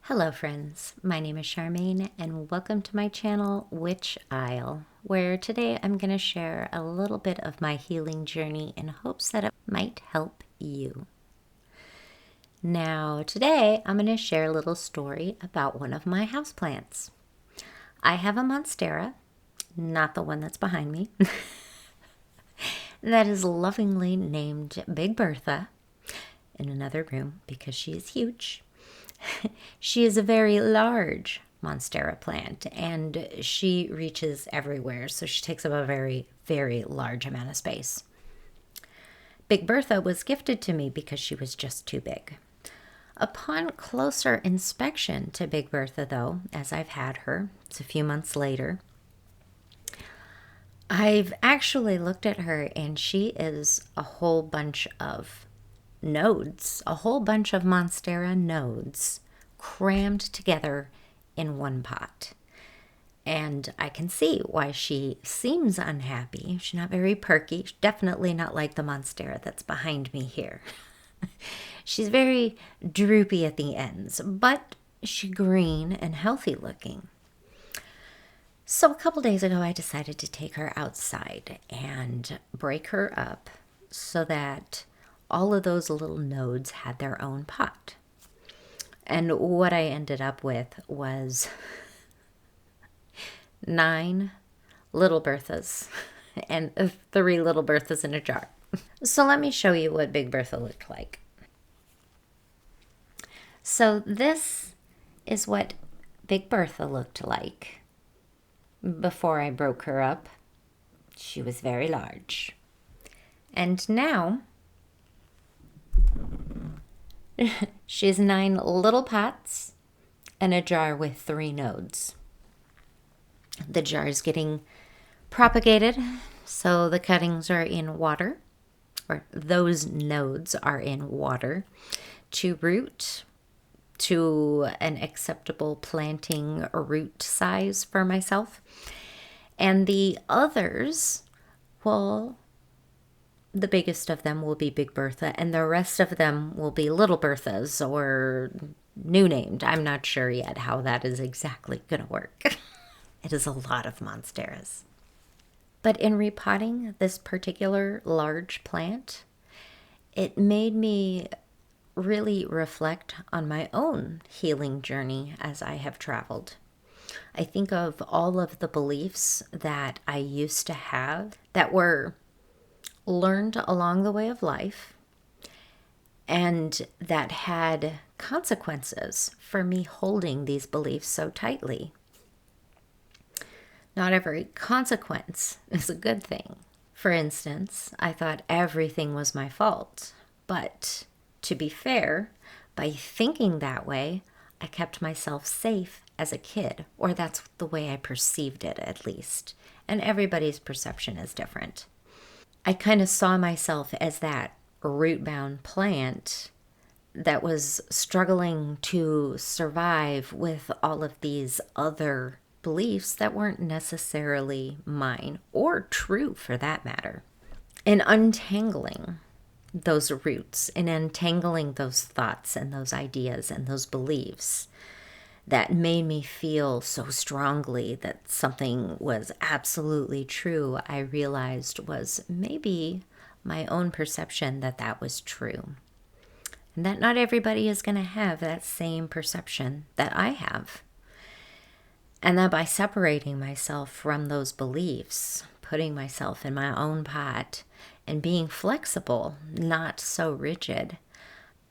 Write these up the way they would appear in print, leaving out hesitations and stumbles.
Hello friends, my name is Charmaine and welcome to my channel Witch Isle, where today I'm going to share a little bit of my healing journey in hopes that it might help you. Now today I'm going to share a little story about one of my houseplants. I have a Monstera, not the one that's behind me, that is lovingly named Big Bertha in another room because she is huge. She is a very large Monstera plant and she reaches everywhere, so she takes up a very, very large amount of space. Big Bertha was gifted to me because she was just too big. Upon closer inspection to Big Bertha, though, as I've had her, it's a few months later, I've actually looked at her and she is a whole bunch of nodes, a whole bunch of Monstera nodes crammed together in one pot. And I can see why she seems unhappy. She's not very perky. She's definitely not like the Monstera that's behind me here. She's very droopy at the ends, but she's green and healthy looking. So a couple days ago, I decided to take her outside and break her up so that all of those little nodes had their own pot. And what I ended up with was 9 little Berthas and 3 little Berthas in a jar. So let me show you what Big Bertha looked like. So this is what Big Bertha looked like before I broke her up. She was very large. And now she has 9 little pots and a jar with 3 nodes. The jar is getting propagated, so the cuttings are in water, or those nodes are in water, to root to an acceptable planting root size for myself. And the others, well, the biggest of them will be Big Bertha, and the rest of them will be Little Berthas or new named. I'm not sure yet how that is exactly going to work. It is a lot of Monsteras. But in repotting this particular large plant, it made me really reflect on my own healing journey as I have traveled. I think of all of the beliefs that I used to have that were learned along the way of life and that had consequences for me holding these beliefs so tightly. Not every consequence is a good thing. For instance, I thought everything was my fault, but to be fair, by thinking that way, I kept myself safe as a kid, or that's the way I perceived it at least, and everybody's perception is different. I kind of saw myself as that root-bound plant that was struggling to survive with all of these other beliefs that weren't necessarily mine, or true for that matter. And untangling those roots and untangling those thoughts and those ideas and those beliefs that made me feel so strongly that something was absolutely true, I realized was maybe my own perception that that was true. And that not everybody is going to have that same perception that I have. And that by separating myself from those beliefs, putting myself in my own pot, and being flexible, not so rigid,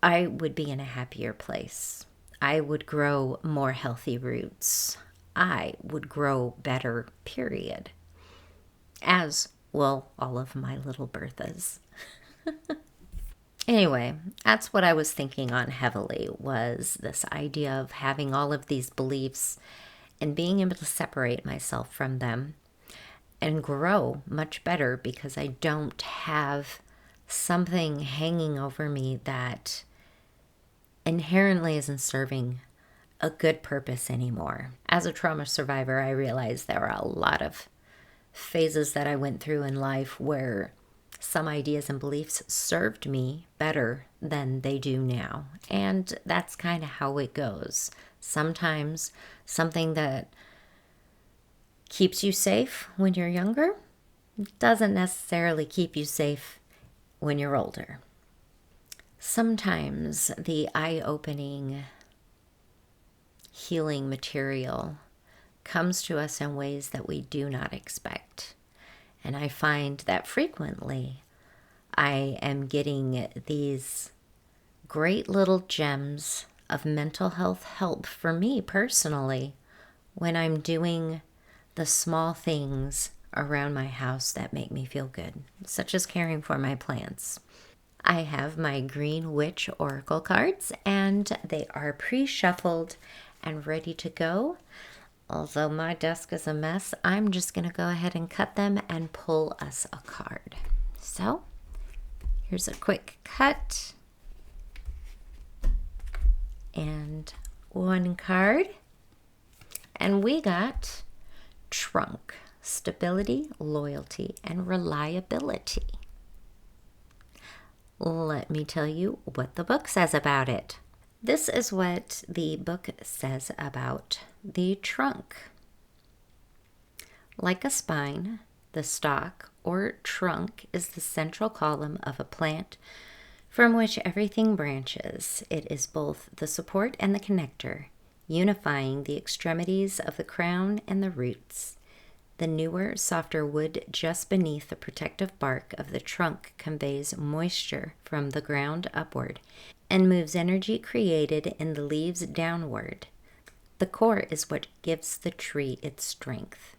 I would be in a happier place. I would grow more healthy roots. I would grow better, period. As will all of my little Berthas. Anyway, that's what I was thinking on heavily, was this idea of having all of these beliefs and being able to separate myself from them and grow much better because I don't have something hanging over me that inherently isn't serving a good purpose anymore. As a trauma survivor, I realized there were a lot of phases that I went through in life where some ideas and beliefs served me better than they do now. And that's kind of how it goes. Sometimes something that keeps you safe when you're younger doesn't necessarily keep you safe when you're older. Sometimes the eye-opening healing material comes to us in ways that we do not expect. And I find that frequently I am getting these great little gems of mental health help for me personally when I'm doing the small things around my house that make me feel good, such as caring for my plants. I have my Green Witch Oracle cards, and they are pre-shuffled and ready to go. Although my desk is a mess, I'm just going to go ahead and cut them and pull us a card. So, here's a quick cut. And one card. And we got Trunk, stability, loyalty, and reliability. Let me tell you what the book says about it. This is what the book says about the trunk. Like a spine, the stalk or trunk is the central column of a plant from which everything branches. It is both the support and the connector, unifying the extremities of the crown and the roots. The newer, softer wood just beneath the protective bark of the trunk conveys moisture from the ground upward and moves energy created in the leaves downward. The core is what gives the tree its strength.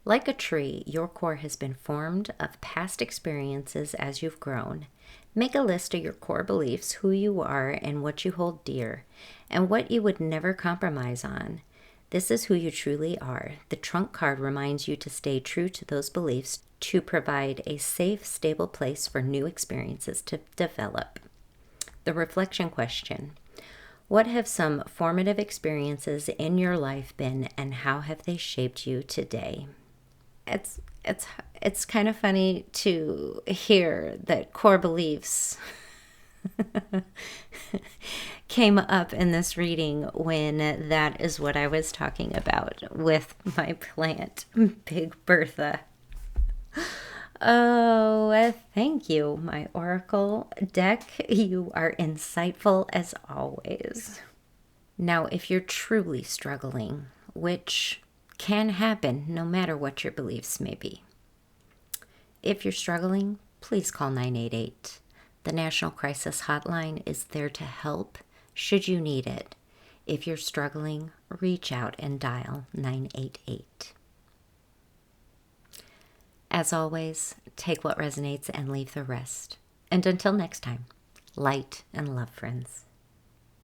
Like a tree, your core has been formed of past experiences as you've grown. Make a list of your core beliefs, who you are and what you hold dear, and what you would never compromise on. This is who you truly are. The trunk card reminds you to stay true to those beliefs to provide a safe, stable place for new experiences to develop. The reflection question: what have some formative experiences in your life been, and how have they shaped you today? It's kind of funny to hear that core beliefs came up in this reading when that is what I was talking about with my plant, Big Bertha. Oh, thank you, my Oracle deck. You are insightful as always. Now, if you're truly struggling, which can happen no matter what your beliefs may be, if you're struggling, please call 988. The National Crisis Hotline is there to help should you need it. If you're struggling, reach out and dial 988. As always, take what resonates and leave the rest. And until next time, light and love, friends.